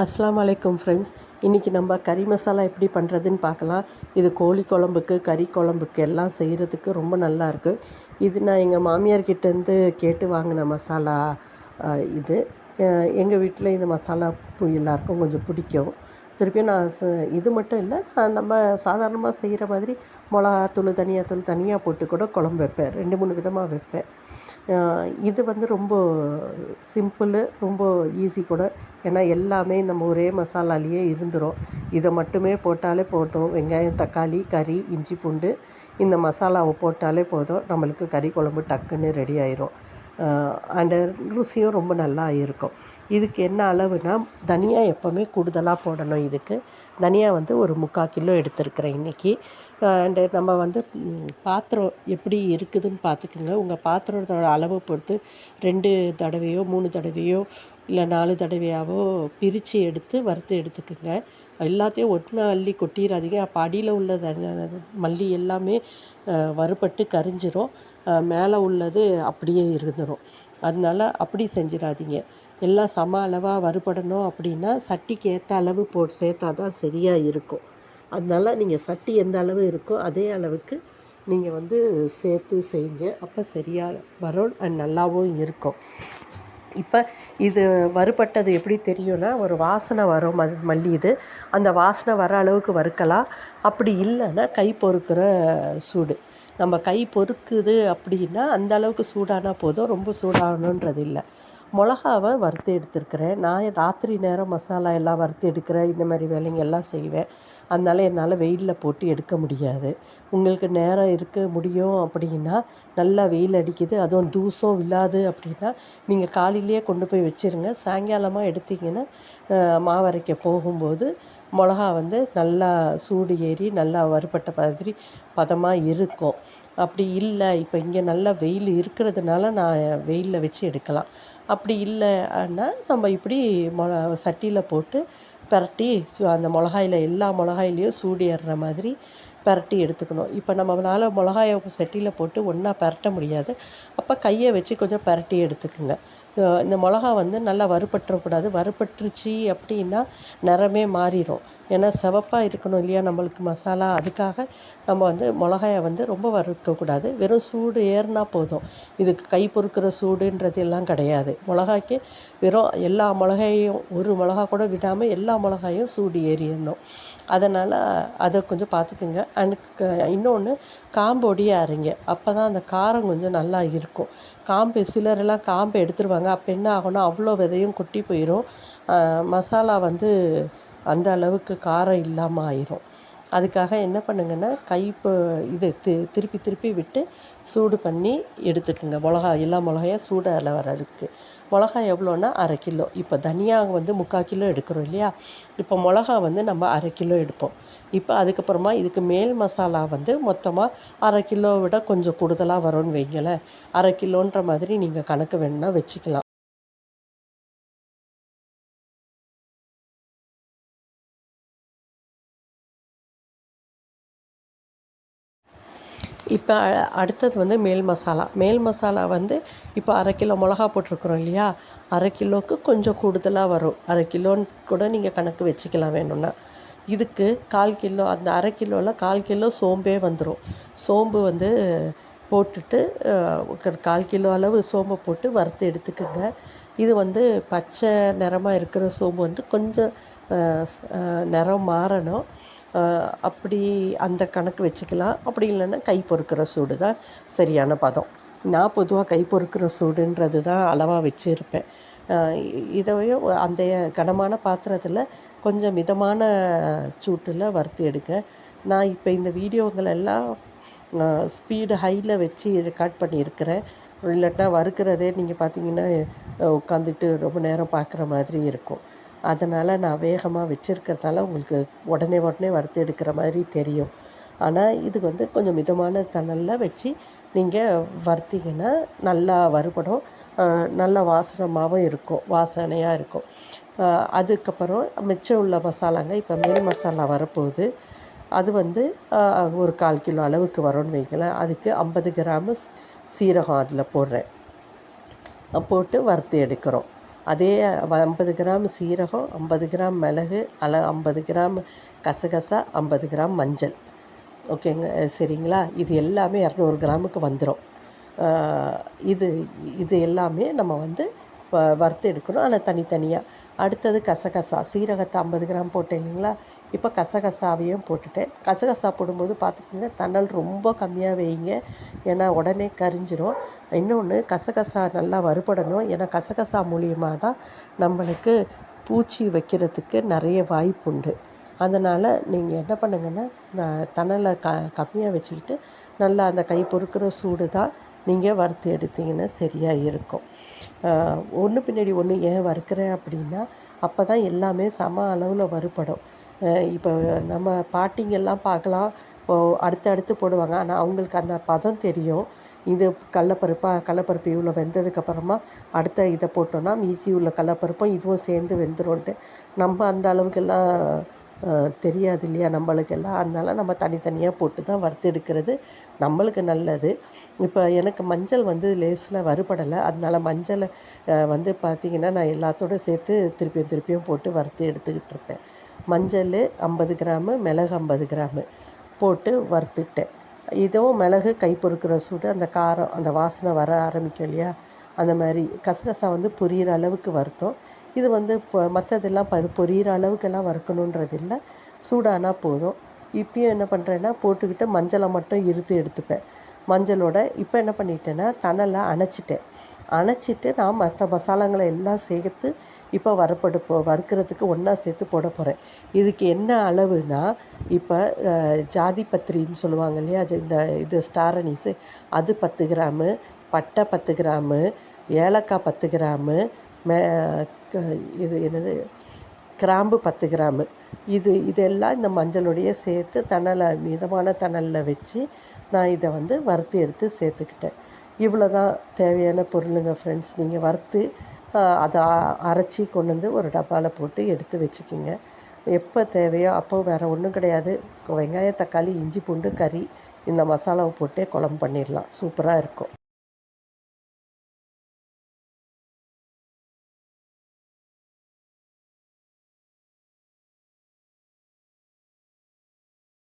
அஸ்ஸலாமு அலைக்கும் ஃப்ரெண்ட்ஸ். இன்றைக்கி நம்ம கறி மசாலா எப்படி பண்ணுறதுன்னு பார்க்கலாம். இது கோழி குழம்புக்கு, கறி குழம்புக்கு எல்லாம் செய்கிறதுக்கு ரொம்ப நல்லாயிருக்கு. இது நான் எங்கள் மாமியார்கிட்டேருந்து கேட்டு வாங்கின மசாலா. இது எங்கள் வீட்டில் இந்த மசாலா எல்லாருக்கும் கொஞ்சம் பிடிக்கும். திருப்பியும் நான் இது மட்டும் இல்லை, நான் நம்ம சாதாரணமாக செய்கிற மாதிரி மிளகாத்தூள், தனியாத்தூள் தனியாக போட்டு கூட குழம்பு வைப்பேன். 2-3 விதமாக வைப்பேன். இது வந்து ரொம்ப சிம்பிளு, ரொம்ப ஈஸி கூட. ஏன்னா எல்லாமே நம்ம ஒரே மசாலாலேயே இருந்துடும். இதை மட்டுமே போட்டாலே போதும். வெங்காயம், தக்காளி, கறி, இஞ்சி, பூண்டு இந்த மசாலாவை போட்டாலே போதும், நம்மளுக்கு கறி குழம்பு டக்குன்னு ரெடி ஆயிரும். அண்டு ருசியும் ரொம்ப நல்லா இருக்கும். இதுக்கு என்ன அளவுனா, தனியா எப்போவுமே கூடுதலாக போடணும். இதுக்கு தனியா வந்து ஒரு 3/4 கிலோ எடுத்துருக்கிறேன் இன்றைக்கி. அண்டு நம்ம வந்து பாத்திரம் எப்படி இருக்குதுன்னு பார்த்துக்குங்க. உங்கள் பாத்திரத்தோட அளவை பொறுத்து 2 தடவையோ 3 தடவையோ இல்லை 4 தடவையாவோ பிரித்து எடுத்து வறுத்து எடுத்துக்குங்க. எல்லாத்தையும் ஒன்றா அள்ளி கொட்டிடாதீங்க. அப்போ அடியில் உள்ள மல்லி எல்லாமே வறுபட்டு கரிஞ்சிரும். மேலே உள்ளது அப்படியே இருந்துடும். அதனால அப்படி செஞ்சிடாதீங்க. எல்லாம் சம அளவாக வறுபடணும் அப்படின்னா சட்டிக்கு ஏற்ற அளவு சேர்த்தா தான் சரியாக இருக்கும். அதனால நீங்கள் சட்டி எந்த அளவு இருக்கோ அதே அளவுக்கு நீங்கள் வந்து சேர்த்து செய்யுங்க. அப்போ சரியாக வரும் அண்ட் நல்லாவும் இருக்கும். இப்போ இது வறுபட்டது எப்படி தெரியும்னா, ஒரு வாசனை வரும். மல்லி இது அந்த வாசனை வர அளவுக்கு வறுக்கலாம். அப்படி இல்லைன்னா கை பொறுக்கிற சூடு. நம்ம கை பொறுக்குது அப்படின்னா அந்த அளவுக்கு சூடானா போதும், ரொம்ப சூடாகணுன்றது இல்லை. மிளகாவை வறுத்து எடுத்துருக்கிறேன். நான் ராத்திரி நேரம் மசாலா எல்லாம் வறுத்து எடுக்கிறேன். இந்த மாதிரி வேலைங்க எல்லாம் செய்வேன். அதனால் என்னால் வெயிலில் போட்டு எடுக்க முடியாது. உங்களுக்கு நேரம் இருக்க முடியும் அப்படின்னா, நல்லா வெயில் அடிக்குது, அதுவும் தூசம் இல்லாது அப்படின்னா நீங்கள் காலையிலேயே கொண்டு போய் வச்சுருங்க. சாயங்காலமாக எடுத்திங்கன்னா மாவரைக்க போகும்போது மிளகா வந்து நல்லா சூடு ஏறி நல்லா வறுபட்ட மாதிரி பதமாக இருக்கும். அப்படி இல்லை, இப்போ இங்கே நல்லா வெயில் இருக்கிறதுனால நான் வெயிலில் வச்சு எடுக்கலாம். அப்படி இல்லைன்னா நம்ம இப்படி சட்டியில் போட்டு பரட்டி அந்த மிளகாயில் எல்லா மிளகாயிலையும் சூடு ஏறுற மாதிரி பரட்டி எடுத்துக்கணும். இப்போ நம்மளால் மிளகாயை சட்டியில் போட்டு ஒன்றா பரட்ட முடியாது. அப்போ கையை வச்சு கொஞ்சம் பரட்டி எடுத்துக்குங்க. இந்த மிளகா வந்து நல்லா வறுபட்டுறக்கூடாது. வறுபட்டுருச்சு அப்படின்னா நிறமே மாறிடும். ஏன்னா சிவப்பாக இருக்கணும் இல்லையா நம்மளுக்கு மசாலா. அதுக்காக நம்ம வந்து மிளகாயை வந்து ரொம்ப வறுக்கக்கூடாது. வெறும் சூடு ஏறினா போதும். இதுக்கு கை பொறுக்கிற சூடுன்றது எல்லாம் கிடையாது. மிளகாய்க்கு வெறும் எல்லா மிளகாயும், ஒரு மிளகா கூட விடாமல் எல்லா மிளகாயும் சூடு ஏறிடணும். அதனால் அதை கொஞ்சம் பார்த்துக்குங்க. அண்ட் இன்னொன்று, காம்போடியே அரைங்க. அப்போ தான் அந்த காரம் கொஞ்சம் நல்லா இருக்கும். சிலரெல்லாம் காம்பை எடுத்துருவாங்க. அப்போ என்ன ஆகும்னா அவ்வளோ விதையும் கொட்டி போயிடும். மசாலா வந்து அந்த அளவுக்கு காரம் இல்லாமல் ஆயிரும். அதுக்காக என்ன பண்ணுங்கன்னா, இது திருப்பி திருப்பி விட்டு சூடு பண்ணி எடுத்துக்குங்க. எல்லா மிளகாயும் சூடு அதில் வர்றதுக்கு. மிளகா எவ்வளோன்னா 1/2 கிலோ. இப்போ தனியா வந்து 3/4 கிலோ எடுக்கிறோம் இல்லையா. இப்போ மிளகா வந்து நம்ம 1/2 கிலோ எடுப்போம். இப்போ அதுக்கப்புறமா இதுக்கு மேல் மசாலா வந்து மொத்தமாக 1/2 கிலோவை விட கொஞ்சம் கூடுதலாக வரும்னு வைங்களேன். 1/2 கிலோன்ற மாதிரி நீங்கள் கணக்கு வேணுன்னா வச்சுக்கலாம். இப்போ அடுத்தது வந்து மேல் மசாலா வந்து இப்போ 1/2 கிலோ மிளகா போட்டிருக்குறோம் இல்லையா. 1/2 கிலோவுக்கு கொஞ்சம் கூடுதலாக வரும். 1/2 கிலோன்னு கூட நீங்கள் கணக்கு வச்சுக்கலாம் வேணும்னா. இதுக்கு 1/4 கிலோ, அந்த 1/2 கிலோவில் 1/4 கிலோ சோம்பே வந்துடும். சோம்பு வந்து போட்டுட்டு 1/4 கிலோ அளவு சோம்பை போட்டு வறுத்து எடுத்துக்கோங்க. இது வந்து பச்சை நிறமாக இருக்கிற சோம்பு வந்து கொஞ்சம் நிறம் மாறணும். அப்படி அந்த கணக்கு வச்சுக்கலாம். அப்படி இல்லைன்னா கை பொறுக்கிற சூடு தான் சரியான பதம். நான் பொதுவாக கை பொறுக்கிற சூடுன்றது தான் அளவாக வச்சுருப்பேன். இதையும் அந்த கனமான பாத்திரத்தில் கொஞ்சம் மிதமான சூட்டில் வறுத்து எடுங்க. நான் இப்போ இந்த வீடியோங்களெல்லாம் ஸ்பீடு ஹையில் வச்சு ரெக்கார்ட் பண்ணியிருக்கிறேன். இல்லாட்டா வறுக்கிறதே நீங்கள் பார்த்தீங்கன்னா உட்காந்துட்டு ரொம்ப நேரம் பார்க்குற மாதிரி இருக்கும். அதனால் நான் வேகமாக வச்சுருக்கிறதால உங்களுக்கு உடனே வறுத்து எடுக்கிற மாதிரி தெரியும். ஆனால் இது வந்து கொஞ்சம் மிதமான தணலில் வச்சு நீங்கள் வறுத்திங்கன்னா நல்லா வறுபடும். நல்ல வாசனையாக இருக்கும். அதுக்கப்புறம் மிச்சம் உள்ள மசாலாங்க. இப்போ மேல் மசாலா வரப்போகுது. அது வந்து ஒரு 1/4 கிலோ அளவுக்கு வரும்னு வைங்களேன். அதுக்கு 50 கிராமு சீரகம் அதில் போடுறேன். போட்டு வறுத்து எடுக்கிறோம். அதே 50 கிராம் சீரகம், 50 கிராம் மிளகு, 50 கிராம் கசகசா, 50 கிராம் மஞ்சள். ஓகேங்க, சரிங்களா? இது எல்லாமே 200 கிராமுக்கு வந்துடும். இது இது எல்லாமே நம்ம வந்து வறுத்து எடுக்கணும், ஆனால் தனித்தனியாக. அடுத்தது கசகசா, சீரகத்தை 50 கிராம் போட்டேன் இல்லைங்களா? இப்போ கசகசாவையும் போட்டுட்டேன். கசகசா போடும்போது பார்த்துக்கோங்க, தணல் ரொம்ப கம்மியாக வைங்க, ஏன்னா உடனே கரிஞ்சிரும். இன்னொன்று, கசகசா நல்லா வறுபடணும், ஏன்னா கசகசா மூலியமாக தான் நம்மளுக்கு பூச்சி வைக்கிறதுக்கு நிறைய வாய்ப்புண்டு. அதனால் நீங்கள் என்ன பண்ணுங்கன்னா, தணலை கம்மியாக வச்சுக்கிட்டு நல்லா அந்த கை பொறுக்கிற சூடு தான் நீங்கள் வறுத்து எடுத்திங்கன்னா சரியாக இருக்கும். ஒன்று பின்னாடி ஒன்று ஏன் வறுக்கிறேன் அப்படின்னா, அப்போ தான் எல்லாமே சம அளவில் வறுபடும். இப்போ நம்ம பாட்டிங்கெல்லாம் பார்க்கலாம், அடுத்து போடுவாங்க, ஆனால் அவங்களுக்கு அந்த பதம் தெரியும். இது கடலப்பருப்பு இவ்வளோ வெந்ததுக்கப்புறமா அடுத்த இதை போட்டோன்னா மீதி உள்ள கடலப்பருப்பும் இதுவும் சேர்ந்து வெந்துரும்ன்ட்டு. நம்ம அந்த அளவுக்கெல்லாம் தெரியாது இல்லையா நம்மளுக்கெல்லாம். அதனால் நம்ம தனித்தனியாக போட்டு தான் வறுத்து எடுக்கிறது நம்மளுக்கு நல்லது. இப்போ எனக்கு மஞ்சள் வந்து லேசில் வறுபடலை, அதனால் மஞ்சளை வந்து பார்த்திங்கன்னா நான் எல்லாத்தோடு சேர்த்து திருப்பியும் போட்டு வறுத்து எடுத்துக்கிட்டு இருப்பேன். மஞ்சள் 50 கிராமு, மிளகு 50 கிராமு போட்டு வறுத்துக்கிட்டேன். இதுவும் மிளகு கை பொறுக்கிற சூடு, அந்த காரம், அந்த வாசனை வர ஆரம்பிக்கும் இல்லையா, அந்த மாதிரி. கசகசா வந்து பொரியிற அளவுக்கு வறுத்தோம். இது வந்து இப்போ மற்றதெல்லாம் பொரியிற அளவுக்கெல்லாம் வறுக்கணுன்றது இல்லை, சூடானா போதும். இப்பயும் என்ன பண்ணுறேன்னா, போட்டுக்கிட்டு மஞ்சளை மட்டும் எடுத்துப்பேன். மஞ்சளோட இப்போ என்ன பண்ணிட்டேன்னா, தணலை அணைச்சிட்டு நான் மற்ற மசாலாங்களை எல்லாம் சேர்த்து இப்போ வறுக்கிறதுக்கு ஒன்றா சேர்த்து போட போகிறேன். இதுக்கு என்ன அளவுனா, இப்போ ஜாதி பத்திரின்னு சொல்லுவாங்க இல்லையா, இது ஸ்டார் அனீஸு, அது 10 கிராமு, பட்டை 10 கிராமு, ஏலக்காய் 10 கிராமு, இது என்னது, கிராம்பு 10 கிராமு. இதெல்லாம் இந்த மஞ்சளுடைய சேர்த்து மிதமான தணலில் வச்சு நான் இதை வந்து வறுத்து எடுத்து சேர்த்துக்கிட்டேன். இவ்வளோ தான் தேவையான பொருளுங்க ஃப்ரெண்ட்ஸ். நீங்கள் வறுத்து அதை அரைச்சி கொண்டு வந்து ஒரு டப்பாவில் போட்டு எடுத்து வச்சுக்கிங்க. எப்போ தேவையோ அப்போ, வேறு ஒன்றும் கிடையாது. வெங்காயம், தக்காளி, இஞ்சி, பூண்டு, கறி, இந்த மசாலாவை போட்டே குழம்பு பண்ணிடலாம். சூப்பராக இருக்கும்.